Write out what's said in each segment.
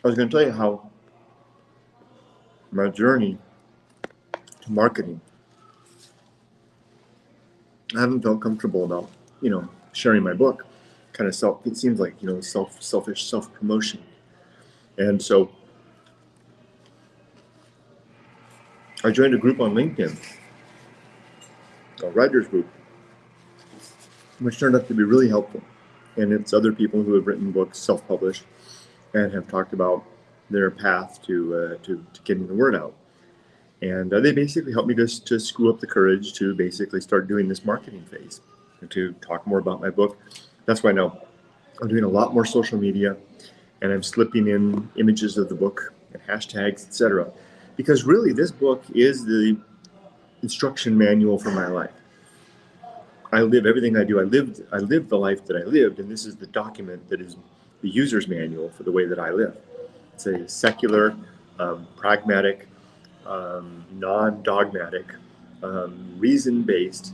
I was going to tell you how my journey to marketing, I haven't felt comfortable about, sharing my book. Kind of it seems like, selfish self-promotion. And so I joined a group on LinkedIn, a writers group, which turned out to be really helpful. And it's other people who have written books, self-published, and have talked about their path to getting the word out. And they basically helped me to screw up the courage to basically start doing this marketing phase and to talk more about my book. That's why now I'm doing a lot more social media, and I'm slipping in images of the book and hashtags, etc. Because really, this book is the instruction manual for my life. I live everything I do. I lived the life that I lived, and this is the document that is the user's manual for the way that I live. It's a secular, pragmatic, non-dogmatic, reason-based,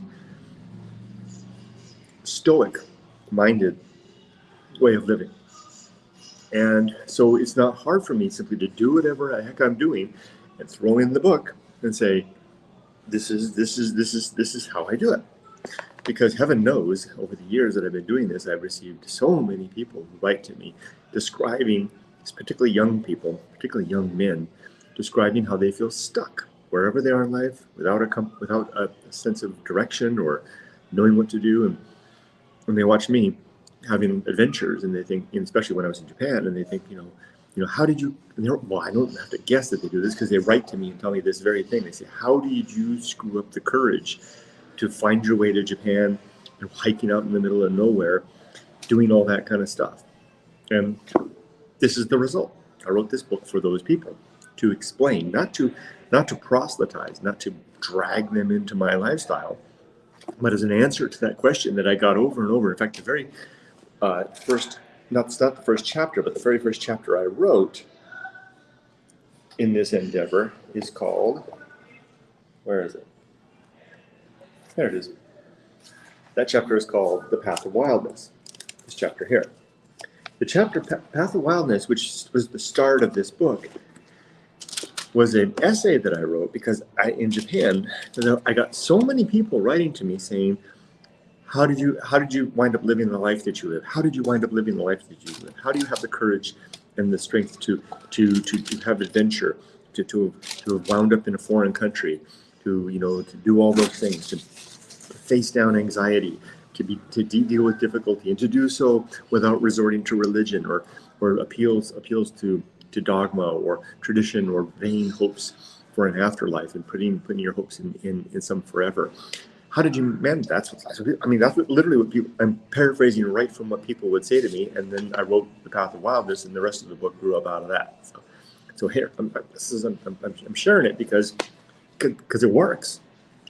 stoic-minded way of living. And so it's not hard for me simply to do whatever the heck I'm doing and throw in the book and say, this is how I do it. Because heaven knows, over the years that I've been doing this, I've received so many people who write to me describing, particularly young people, particularly young men, describing how they feel stuck wherever they are in life without a sense of direction or knowing what to do. And when they watch me having adventures, and they think, especially when I was in Japan, and they think, how did you? Well, I don't have to guess that they do this because they write to me and tell me this very thing. They say, how did you screw up the courage to find your way to Japan and hiking out in the middle of nowhere, doing all that kind of stuff? And this is the result. I wrote this book for those people to explain, not to proselytize, not to drag them into my lifestyle, but as an answer to that question that I got over and over. In fact, the very first, not the first chapter, but the very first chapter I wrote in this endeavor is called, where is it? There it is. That chapter is called The Path of Wildness, this chapter here. The chapter Path of Wildness, which was the start of this book, was an essay that I wrote because in Japan, I got so many people writing to me saying, how did you wind up living the life that you live? How did you wind up living the life that you live? How do you have the courage and the strength to have adventure, to have wound up in a foreign country, to do all those things, to face down anxiety, to deal with difficulty, and to do so without resorting to religion or appeals to dogma or tradition or vain hopes for an afterlife and putting your hopes in some forever. How did you manage? That's literally what people, I'm paraphrasing right from what people would say to me, and then I wrote The Path of Wildness, and the rest of the book grew up out of that. So here, I'm sharing it because it works.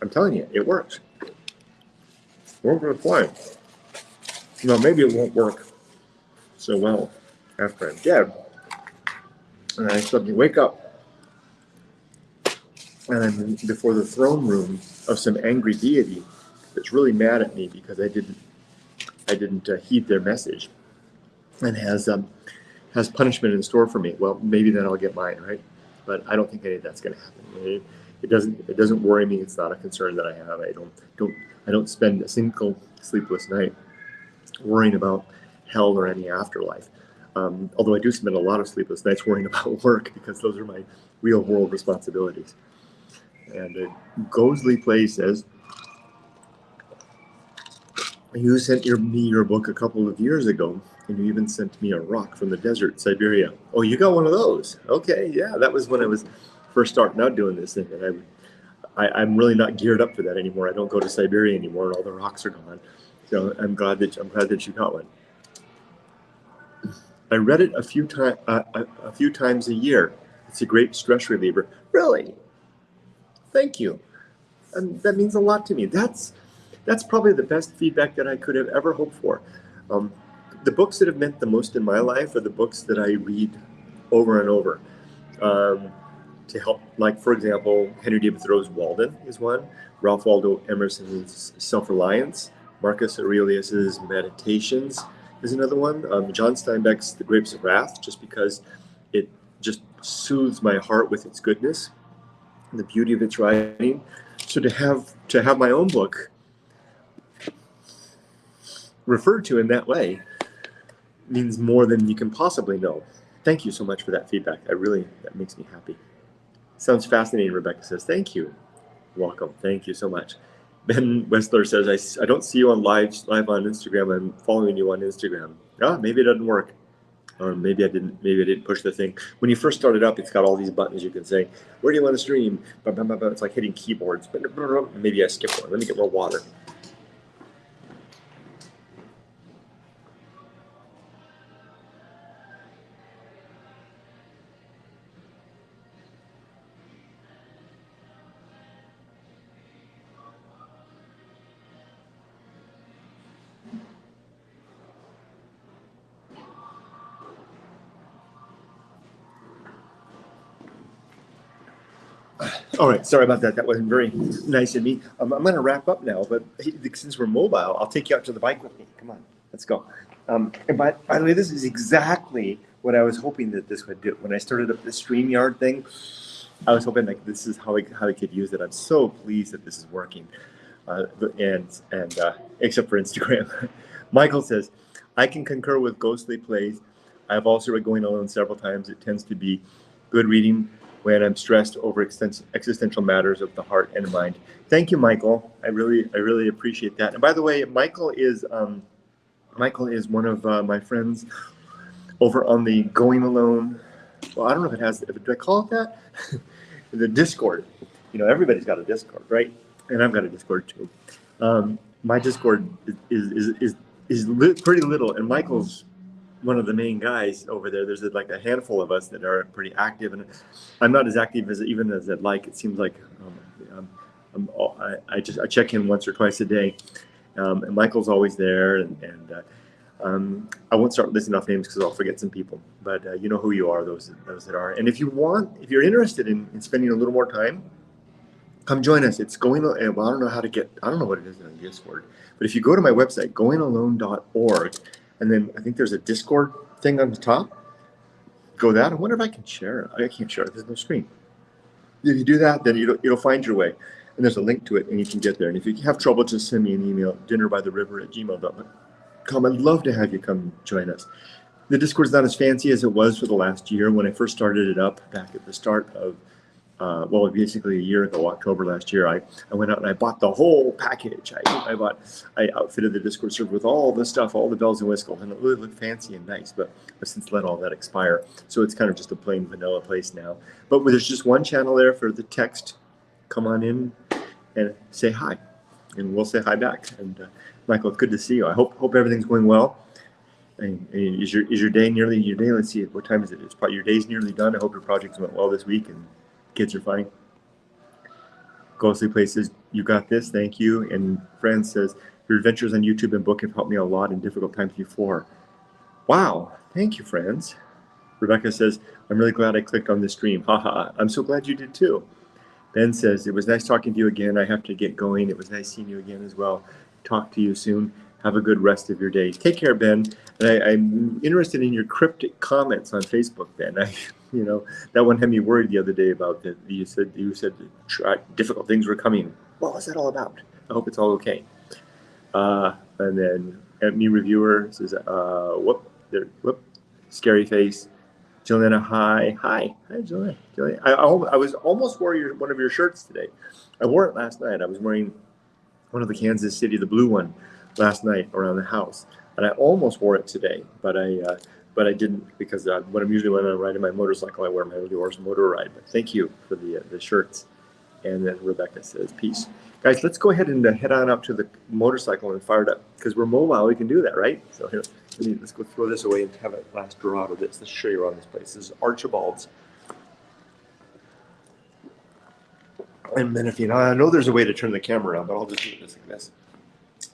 I'm telling you, it works. We're going to play. Maybe it won't work so well after I'm dead, and I suddenly wake up and I'm before the throne room of some angry deity that's really mad at me because I didn't heed their message, and has punishment in store for me. Well, maybe then I'll get mine, right? But I don't think any of that's going to happen. It doesn't worry me. It's not a concern that I have. I don't spend a single sleepless night worrying about hell or any afterlife. Although I do spend a lot of sleepless nights worrying about work because those are my real world responsibilities. And Gosley Play says, you sent me your book a couple of years ago, and you even sent me a rock from the desert, Siberia. Oh, you got one of those? Okay, yeah, that was when I was first starting out doing this thing, and I'm really not geared up for that anymore. I don't go to Siberia anymore, and all the rocks are gone. So I'm glad that you got one. I read it a few times a year. It's a great stress reliever. Really? Thank you. And that means a lot to me. That's probably the best feedback that I could have ever hoped for. The books that have meant the most in my life are the books that I read over and over to help. Like, for example, Henry David Thoreau's Walden is one. Ralph Waldo Emerson's Self-Reliance. Marcus Aurelius's Meditations is another one. John Steinbeck's The Grapes of Wrath, just because it just soothes my heart with its goodness and the beauty of its writing. So to have my own book referred to in that way means more than you can possibly know. Thank you so much for that feedback. That makes me happy. Sounds fascinating, Rebecca says. Thank you. Welcome. Thank you so much. Ben Westler says, I don't see you on live on Instagram. I'm following you on Instagram. Ah, maybe it doesn't work. Or maybe I didn't push the thing. When you first start it up, it's got all these buttons you can say, where do you want to stream? It's like hitting keyboards. Maybe I skipped one. Let me get more water. All right, sorry about that. That wasn't very nice of me. I'm going to wrap up now, but since we're mobile, I'll take you out to the bike with me. Come on, let's go. And by the way, this is exactly what I was hoping that this would do. When I started up the StreamYard thing, I was hoping like this is how I could use it. I'm so pleased that this is working. And except for Instagram. Michael says, I can concur with ghostly plays. I've also read Going Alone several times. It tends to be good reading when I'm stressed over existential matters of the heart and mind. Thank you, Michael. I really appreciate that. And by the way, Michael is one of my friends over on the Going Alone. Well, I don't know if it has. Do I call it that? The Discord. You know, everybody's got a Discord, right? And I've got a Discord too. My Discord is pretty little, and Michael's one of the main guys over there. There's like a handful of us that are pretty active, and I'm not as active as I'd like. It seems like I check in once or twice a day, and Michael's always there, and I won't start listing off names because I'll forget some people, but you know who you are, those that are. And if you're interested in spending a little more time, come join us. It's well, I don't know what it is on Discord, but if you go to my website, goingalone.org, and then I think there's a Discord thing on the top, go that. I wonder if I can share it. I can't share it. There's no screen. If you do that, then it'll find your way, and there's a link to it, and you can get there. And if you have trouble, just send me an email, dinnerbytheriver@gmail.com. I'd love to have you come join us. The Discord's not as fancy as it was for the last year. When I first started it up back at the start of basically a year ago, October last year, I went out and I bought the whole package. I outfitted the Discord server with all the stuff, all the bells and whistles, and it really looked fancy and nice, but I've since let all that expire. So it's kind of just a plain vanilla place now. But there's just one channel there for the text. Come on in and say hi, and we'll say hi back. And Michael, it's good to see you. I hope everything's going well. And is your day nearly your day? Let's see, what time is it? It's probably your day's nearly done. I hope your projects went well this week and kids are fine. Ghostly Places, you got this. Thank you. And Fran says, your adventures on YouTube and book have helped me a lot in difficult times before. Wow. Thank you, friends. Rebecca says, I'm really glad I clicked on the stream. Haha. I'm so glad you did too. Ben says, it was nice talking to you again. I have to get going. It was nice seeing you again as well. Talk to you soon. Have a good rest of your day. Take care, Ben. And I'm interested in your cryptic comments on Facebook, Ben. That one had me worried the other day about that. You said difficult things were coming. What was that all about? I hope it's all okay. And then me reviewer says, scary face. Jelena, hi, Jelena. I was almost wearing one of your shirts today. I wore it last night. I was wearing one of the Kansas City, the blue one, last night around the house, and I almost wore it today, but I didn't, because when I'm riding my motorcycle, I wear my Horse Motor Ride. But thank you for the shirts. And then Rebecca says, peace. Guys, let's go ahead and head on up to the motorcycle and fire it up, because we're mobile. We can do that, right? So here, let's go throw this away and have a last draw of this. Let's show you around this place. This is Archibald's. And then I know there's a way to turn the camera on, but I'll just do this like this.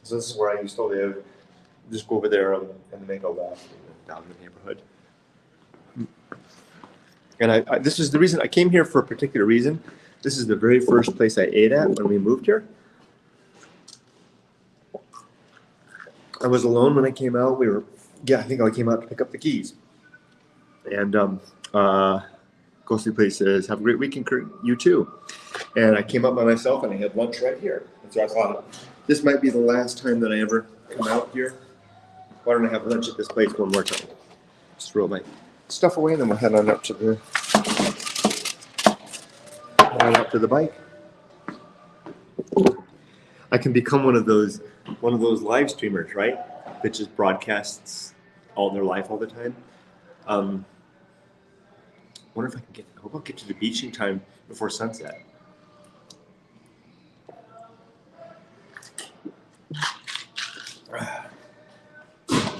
So this is where I used to live. Just go over there and make a left down in the neighborhood. And this is the reason I came here, for a particular reason. This is the very first place I ate at when we moved here. I was alone when I came out. I think I came out to pick up the keys. And Ghostly places. Have a great weekend, Kurt. You too. And I came up by myself and I had lunch right here. And so I thought, this might be the last time that I ever come out here. Why don't I have lunch at this place one more time? Just throw my stuff away and then we'll head on up to the bike. I can become one of those live streamers, right? That just broadcasts all their life all the time. Wonder if I can hope I'll get to the beach in time before sunset.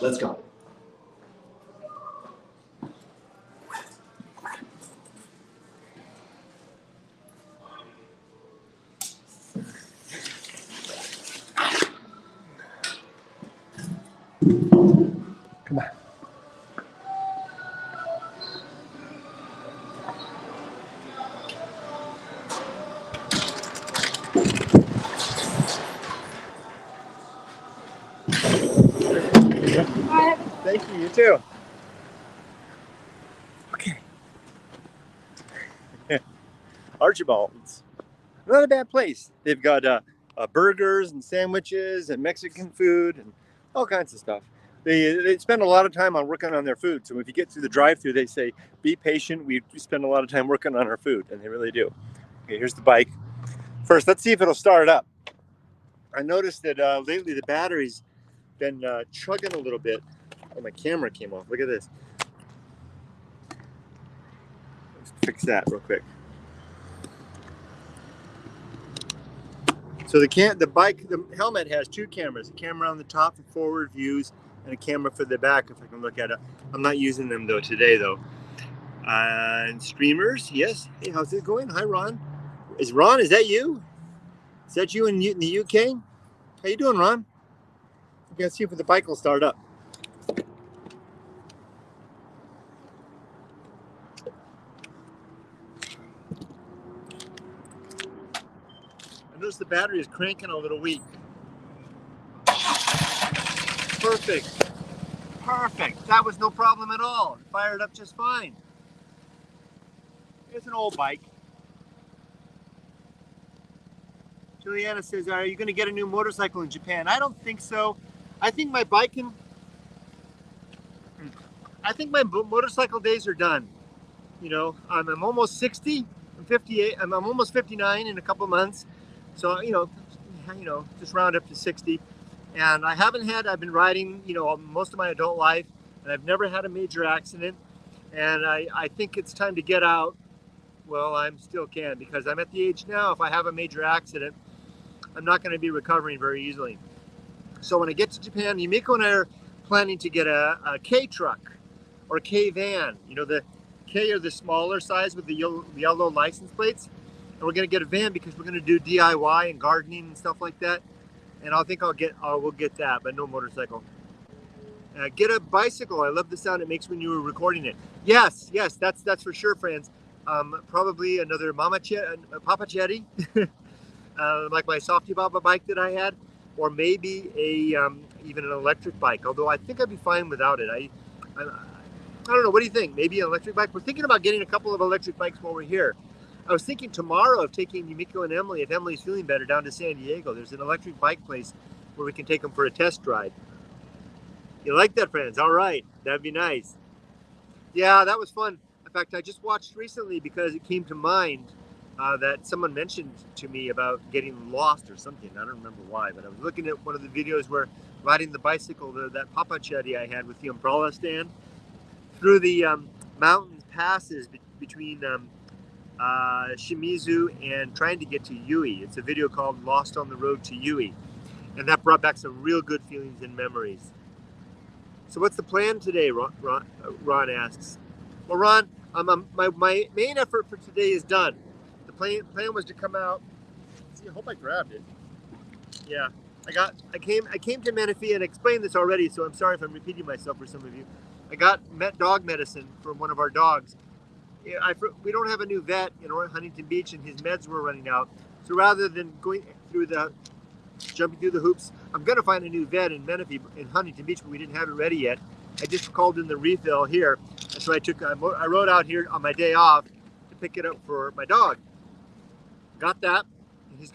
Let's go. Come on. Thank you, you too. Okay. Archibald's. Not a bad place. They've got burgers and sandwiches and Mexican food and all kinds of stuff. They spend a lot of time on working on their food. So if you get through the drive-thru, they say, be patient. We spend a lot of time working on our food, and they really do. Okay, here's the bike. First, let's see if it'll start up. I noticed that lately the battery's been chugging a little bit. Oh, my camera came off. Look at this. Let's fix that real quick. So the helmet has two cameras, a camera on the top for forward views and a camera for the back if I can look at it. I'm not using them though today though. And streamers, yes. Hey, how's it going? Hi, Ron. Is that you? Is that you in the UK? How you doing, Ron? Okay, let's see if the bike will start up. I notice the battery is cranking a little weak. Perfect. That was no problem at all. Fired up just fine. It's an old bike. Juliana says, are you going to get a new motorcycle in Japan? I don't think so. I think my motorcycle days are done. You know, I'm almost 60. I'm 58. I'm almost 59 in a couple of months. So, just round up to 60. And I've been riding, most of my adult life, and I've never had a major accident. And I think it's time to get out. Well, I still can, because I'm at the age now, if I have a major accident, I'm not going to be recovering very easily. So when I get to Japan, Yumiko and I are planning to get a K truck or a K van. You know, the K are the smaller size with the yellow license plates. And we're going to get a van because we're going to do DIY and gardening and stuff like that. And I think we'll get that, but no motorcycle. Get a bicycle. I love the sound it makes when you were recording it. Yes, that's for sure, friends. Probably another Papa Chetty, like my softypapa bike that I had, or maybe even an electric bike. Although I think I'd be fine without it. I don't know. What do you think? Maybe an electric bike. We're thinking about getting a couple of electric bikes while we're here. I was thinking tomorrow of taking Yumiko and Emily, if Emily's feeling better, down to San Diego. There's an electric bike place where we can take them for a test drive. You like that, friends? All right. That'd be nice. Yeah, that was fun. In fact, I just watched recently because it came to mind that someone mentioned to me about getting lost or something. I don't remember why, but I was looking at one of the videos where riding the bicycle, that Papa Chetty I had with the umbrella stand, through the mountain passes between Shimizu and trying to get to Yui. It's a video called Lost on the Road to Yui. And that brought back some real good feelings and memories. So what's the plan today, Ron asks. Well, Ron, my main effort for today is done. The plan was to come out. See, I hope I grabbed it. Yeah, I came to Menifee and explained this already, so I'm sorry if I'm repeating myself for some of you. I got dog medicine from one of our dogs. We don't have a new vet in Huntington Beach, and his meds were running out. So rather than jumping through the hoops, I'm going to find a new vet in Menifee in Huntington Beach, but we didn't have it ready yet. I just called in the refill here, and so I rode out here on my day off to pick it up for my dog. Got that. His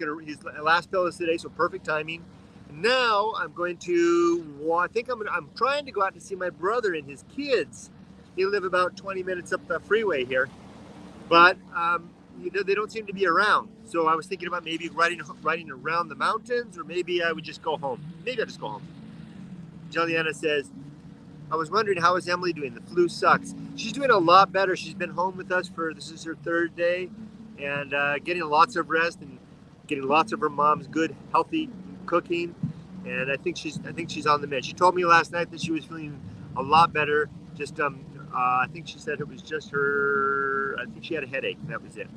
last fill is today, so perfect timing. Now I'm going to, I'm trying to go out to see my brother and his kids. They live about 20 minutes up the freeway here, but they don't seem to be around. So I was thinking about maybe riding around the mountains, or maybe I would just go home. Maybe I'll just go home. Juliana says, I was wondering, how is Emily doing? The flu sucks. She's doing a lot better. She's been home with us this is her third day, and getting lots of rest and getting lots of her mom's good, healthy cooking. And I think she's on the mend. She told me last night that she was feeling a lot better. Just I think she said it was just her. I think she had a headache. That was it.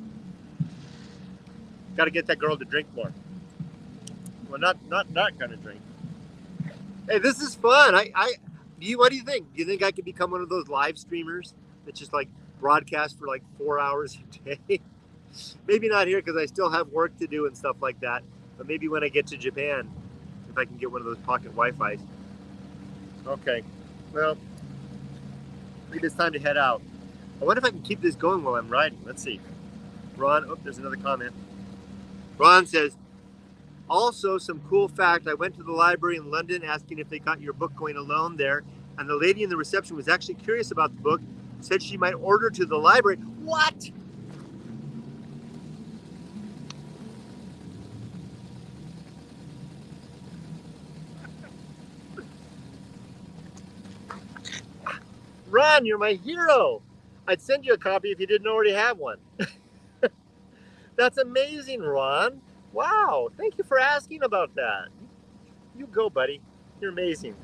Got to get that girl to drink more. Well, not kind of drink. Hey, this is fun. What do you think? Do you think I could become one of those live streamers that just like broadcast for like 4 hours a day? Maybe not here because I still have work to do and stuff like that. But maybe when I get to Japan, if I can get one of those pocket Wi-Fis. Okay. Well, maybe it's time to head out. I wonder if I can keep this going while I'm riding. Let's see. Ron, there's another comment. Ron says, also, some cool fact, I went to the library in London asking if they got your book Going Alone there, and the lady in the reception was actually curious about the book, said she might order to the library. What? Ron, you're my hero. I'd send you a copy if you didn't already have one. That's amazing, Ron. Wow, thank you for asking about that. You go, buddy. You're amazing.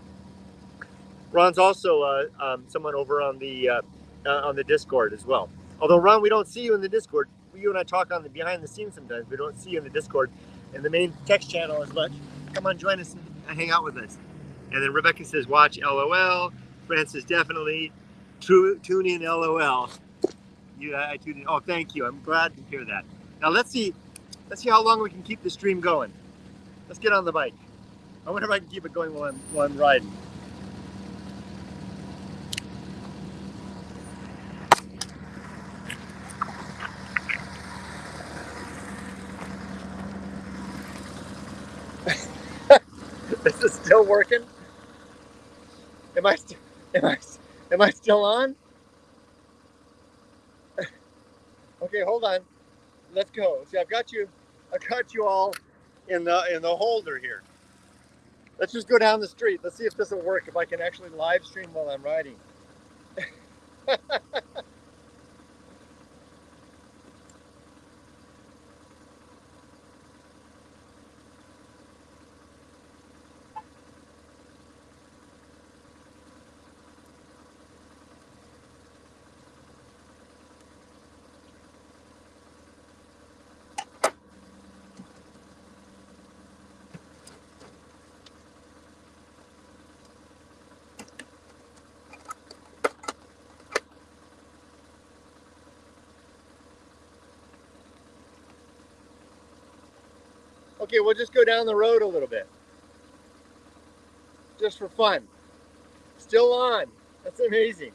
Ron's also someone over on the Discord as well. Although, Ron, we don't see you in the Discord. You and I talk on the behind the scenes sometimes. We don't see you in the Discord and the main text channel as much. Come on, join us and hang out with us. And then Rebecca says, watch LOL. Francis, definitely. Tune in LOL. I tuned in. Oh, thank you. I'm glad to hear that. Now let's see how long we can keep the stream going. Let's get on the bike. I wonder if I can keep it going while I'm riding. This is still working? Am I still on? Okay, hold on. Let's go. See, I've got you all in the holder here. Let's just go down the street. Let's see if this will work, if I can actually live stream while I'm riding. Okay, we'll just go down the road a little bit. Just for fun. Still on. That's amazing.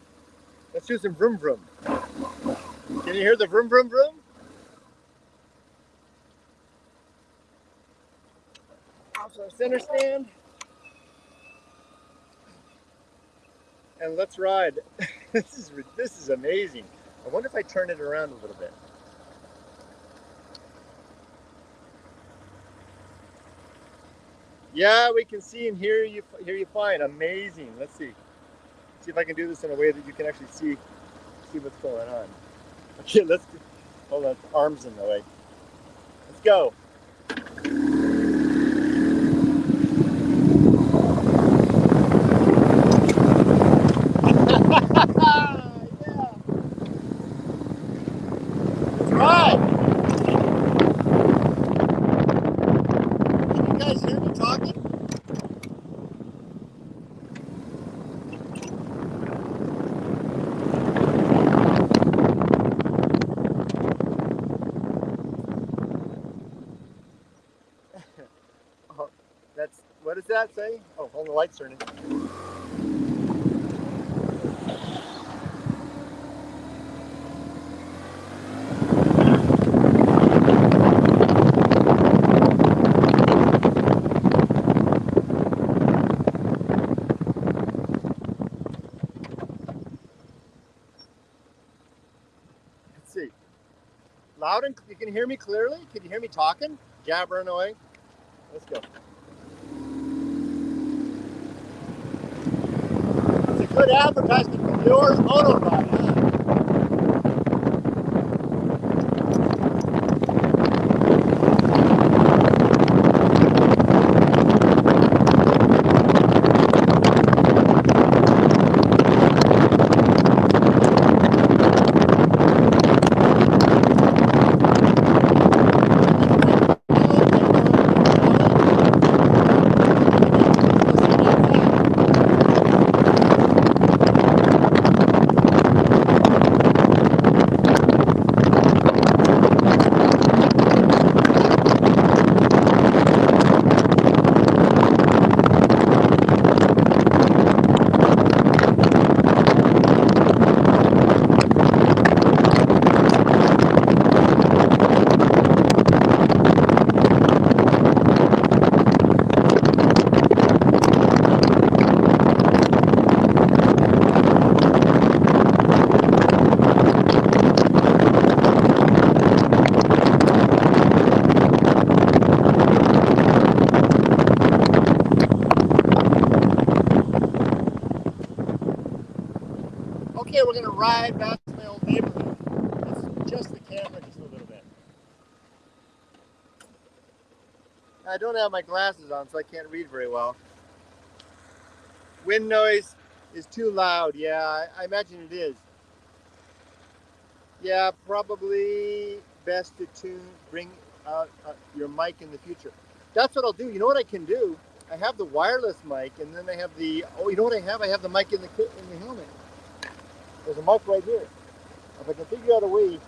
Let's do some vroom vroom. Can you hear the vroom vroom vroom? Off our center stand. And let's ride. This is amazing. I wonder if I turn it around a little bit. Yeah, we can see and hear you fine. Amazing. Let's see. See if I can do this in a way that you can actually see what's going on. Okay, hold on, arms in the way. Let's go. Yeah. Let's ride. Can you guys hear me talking? What does that say? Oh, hold the light's turning. Let's see. Loud and you can hear me clearly? Can you hear me talking? Jabbering away? Let's go. It's a good advertisement for your motorbike, huh? Okay, we're gonna ride back to my old neighborhood. Let's adjust the camera just a little bit. I don't have my glasses on, so I can't read very well. Wind noise is too loud. Yeah, I imagine it is. Yeah, probably best to bring your mic in the future. That's what I'll do. You know what I can do? I have the wireless mic, and then I have the. Oh, you know what I have? I have the mic in the helmet. There's a mic right here. If I can figure out a way to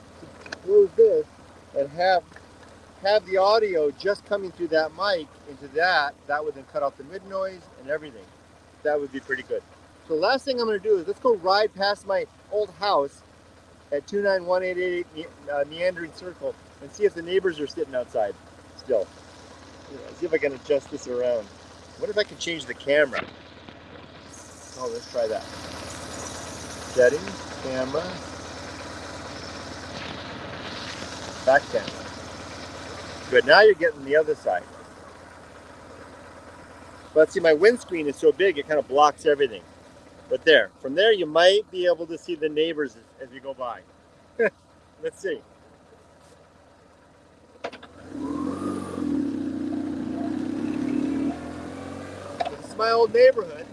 close this and have the audio just coming through that mic into that would then cut off the mid noise and everything. That would be pretty good. So the last thing I'm going to do is let's go ride past my old house at 29188 Meandering Circle and see if the neighbors are sitting outside still. See if I can adjust this around. What if I can change the camera? Oh, let's try that. Settings, camera, back camera. Good, now you're getting the other side. But see, my windscreen is so big, it kind of blocks everything. But there, from there you might be able to see the neighbors as you go by. Let's see. This is my old neighborhood.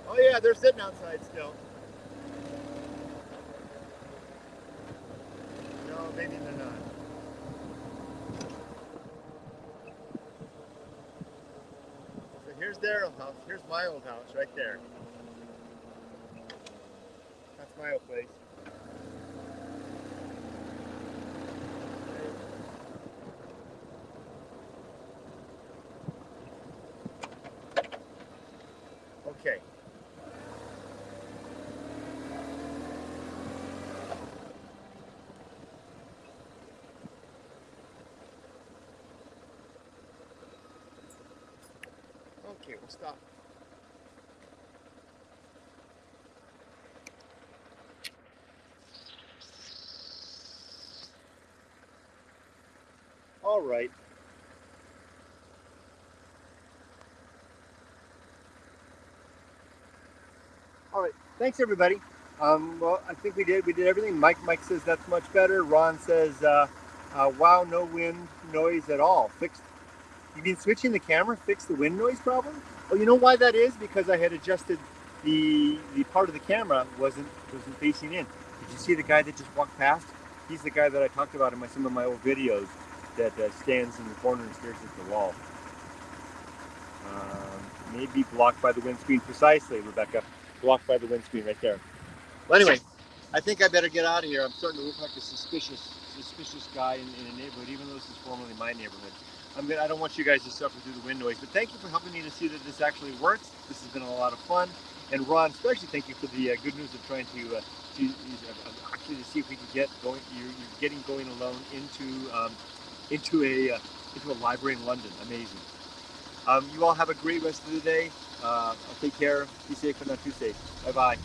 Oh yeah, they're sitting outside still. No, maybe they're not. So here's their old house. Here's my old house right there. That's my old place. Okay. Okay, we'll stop. All right. All right. Thanks, everybody. Well, I think we did everything. Mike says that's much better. Ron says, wow, no wind noise at all. Fixed. You mean switching the camera fixed the wind noise problem? Oh, you know why that is? Because I had adjusted the part of the camera wasn't facing in. Did you see the guy that just walked past? He's the guy that I talked about in some of my old videos that stands in the corner and stares at the wall. Maybe blocked by the windscreen. Precisely, Rebecca. Blocked by the windscreen right there. Well, anyway, I think I better get out of here. I'm starting to look like a suspicious guy in a neighborhood, even though this is formerly my neighborhood. I don't want you guys to suffer through the wind noise, but thank you for helping me to see that this actually works. This has been a lot of fun. And Ron, especially thank you for the good news of trying to use actually to see if we can get going. You're getting going alone into a library in London. Amazing. You all have a great rest of the day. Take care. Be safe and not too safe. Bye bye.